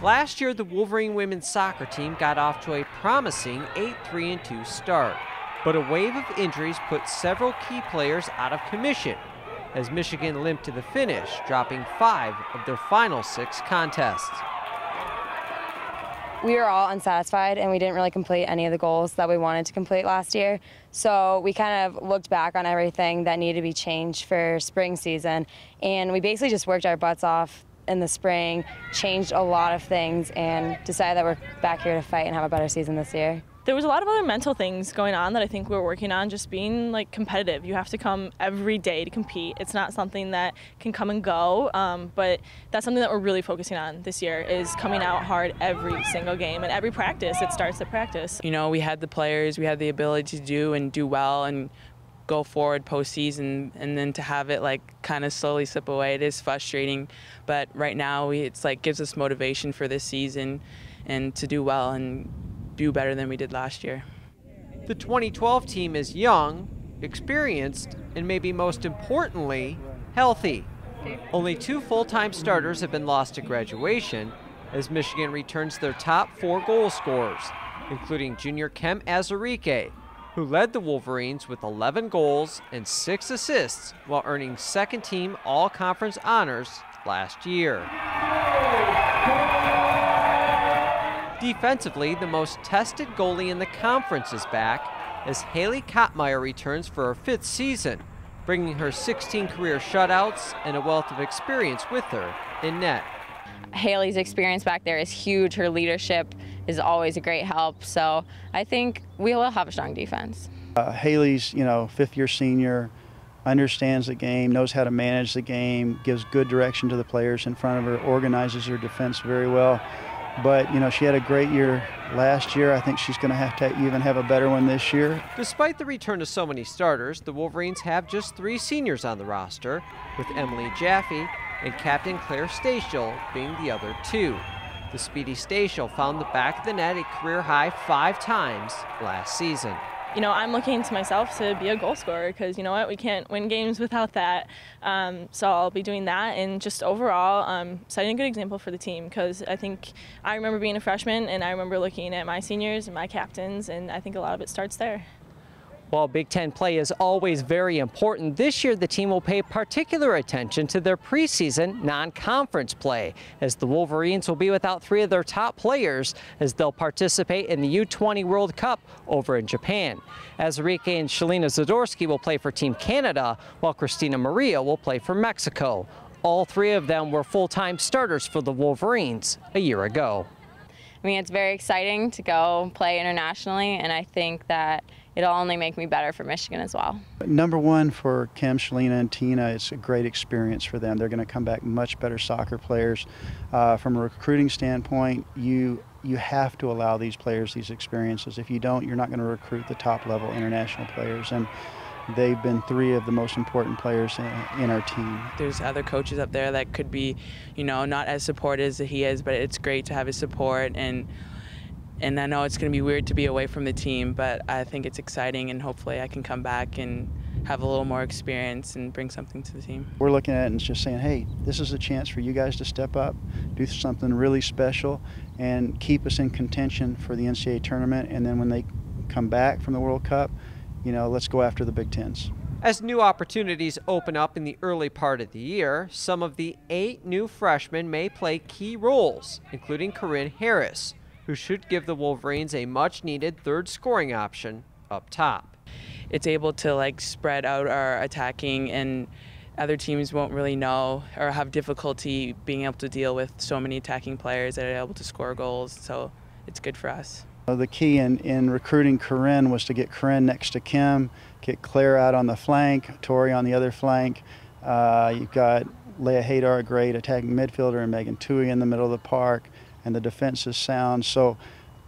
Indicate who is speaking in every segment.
Speaker 1: Last year, the Wolverine women's soccer team got off to a promising 8-3-2 start, but a wave of injuries put several key players out of commission as Michigan limped to the finish, dropping 5 of their final 6 contests.
Speaker 2: We were all unsatisfied and we didn't really complete any of the goals that we wanted to complete last year. So we kind of looked back on everything that needed to be changed for spring season, and we basically just worked our butts off in the spring, changed a lot of things, and decided that we're back here to fight and have a better season this year.
Speaker 3: There was a lot of other mental things going on that I think we were working on, just being like competitive. You have to come every day to compete. It's not something that can come and go, but that's something that we're really focusing on this year, is coming out hard every single game and every practice. It starts at practice.
Speaker 4: You know, we had the players, we had the ability to do well and go forward postseason, and then to have it like kind of slowly slip away, it is frustrating. But right now, it's like gives us motivation for this season and to do well and do better than we did last year.
Speaker 1: The 2012 team is young, experienced, and maybe most importantly, healthy. Only 2 full-time starters have been lost to graduation as Michigan returns their top 4 goal scorers, including junior Nkem Ezurike, who led the Wolverines with 11 goals and 6 assists while earning second-team all-conference honors last year. Defensively, the most tested goalie in the conference is back as Haley Kottmeyer returns for her 5th season, bringing her 16 career shutouts and a wealth of experience with her in net.
Speaker 2: Haley's experience back there is huge. Her leadership is always a great help. So I think we will have a strong defense.
Speaker 5: Haley's, 5th-year senior, understands the game, knows how to manage the game, gives good direction to the players in front of her, organizes her defense very well. But, she had a great year last year. I think she's going to have even have a better one this year.
Speaker 1: Despite the return of so many starters, the Wolverines have just 3 seniors on the roster, with Emily Jaffe and captain Clare Stachel being the other 2. The speedy Stachel found the back of the net a career-high 5 times last season.
Speaker 3: I'm looking to myself to be a goal scorer because, you know what, we can't win games without that. So I'll be doing that, and just overall setting a good example for the team, because I think I remember being a freshman and I remember looking at my seniors and my captains, and I think a lot of it starts there.
Speaker 1: While Big Ten play is always very important, this year the team will pay particular attention to their preseason non-conference play, as the Wolverines will be without 3 of their top players as they'll participate in the U20 World Cup over in Japan. Ezurike and Shelina Zadorsky will play for Team Canada, while Christina Maria will play for Mexico. All 3 of them were full-time starters for the Wolverines a year ago.
Speaker 2: I mean, it's very exciting to go play internationally, and I think that it'll only make me better for Michigan as well.
Speaker 5: Number 1 for Kim, Shelina, and Tina, it's a great experience for them. They're going to come back much better soccer players. From a recruiting standpoint, you have to allow these players these experiences. If you don't, you're not going to recruit the top-level international players. And they've been 3 of the most important players in our team.
Speaker 4: There's other coaches up there that could be, not as supportive as he is, but it's great to have his support. And I know it's going to be weird to be away from the team, but I think it's exciting, and hopefully I can come back and have a little more experience and bring something to the team.
Speaker 5: We're looking at it and just saying, hey, this is a chance for you guys to step up, do something really special, and keep us in contention for the NCAA tournament. And then when they come back from the World Cup, let's go after the Big Tens.
Speaker 1: As new opportunities open up in the early part of the year, some of the 8 new freshmen may play key roles, including Corinne Harris, who should give the Wolverines a much-needed 3rd scoring option up top.
Speaker 4: It's able to spread out our attacking, and other teams won't really know or have difficulty being able to deal with so many attacking players that are able to score goals, so it's good for us.
Speaker 5: The key in recruiting Corinne was to get Corinne next to Kim, get Claire out on the flank, Tori on the other flank. You've got Leah Hadar, a great attacking midfielder, and Megan Tui in the middle of the park, and the defense is sound. So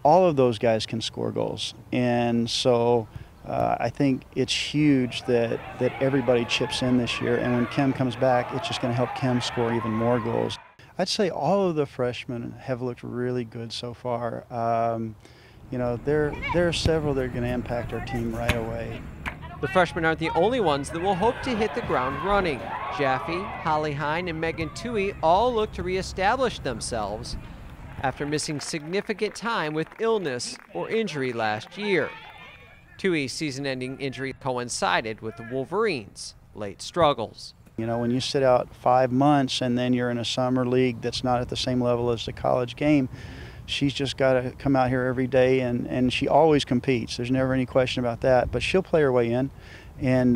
Speaker 5: all of those guys can score goals. And so I think it's huge that everybody chips in this year. And when Kim comes back, it's just going to help Kim score even more goals. I'd say all of the freshmen have looked really good so far. There are several that are going to impact our team right away.
Speaker 1: The freshmen aren't the only ones that will hope to hit the ground running. Jaffe, Holly Hine, and Megan Tui all look to reestablish themselves after missing significant time with illness or injury last year. Tui's season-ending injury coincided with the Wolverines' late struggles.
Speaker 5: You know, when you sit out 5 months and then you're in a summer league that's not at the same level as the college game, she's just got to come out here every day, and she always competes. There's never any question about that, but she'll play her way in. And,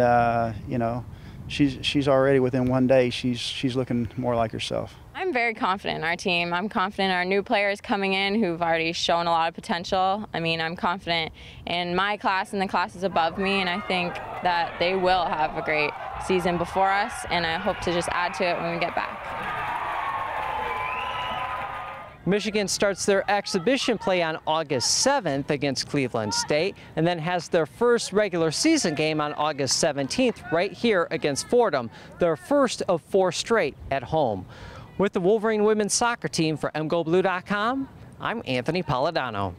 Speaker 5: you know, she's already within 1 day, she's looking more like herself.
Speaker 6: I'm very confident in our team. I'm confident in our new players coming in who've already shown a lot of potential. I mean, I'm confident in my class and the classes above me, and I think that they will have a great season before us, and I hope to just add to it when we get back.
Speaker 1: Michigan starts their exhibition play on August 7th against Cleveland State, and then has their first regular season game on August 17th right here against Fordham, their first of 4 straight at home. With the Wolverine women's soccer team for MGoBlue.com, I'm Anthony Polidano.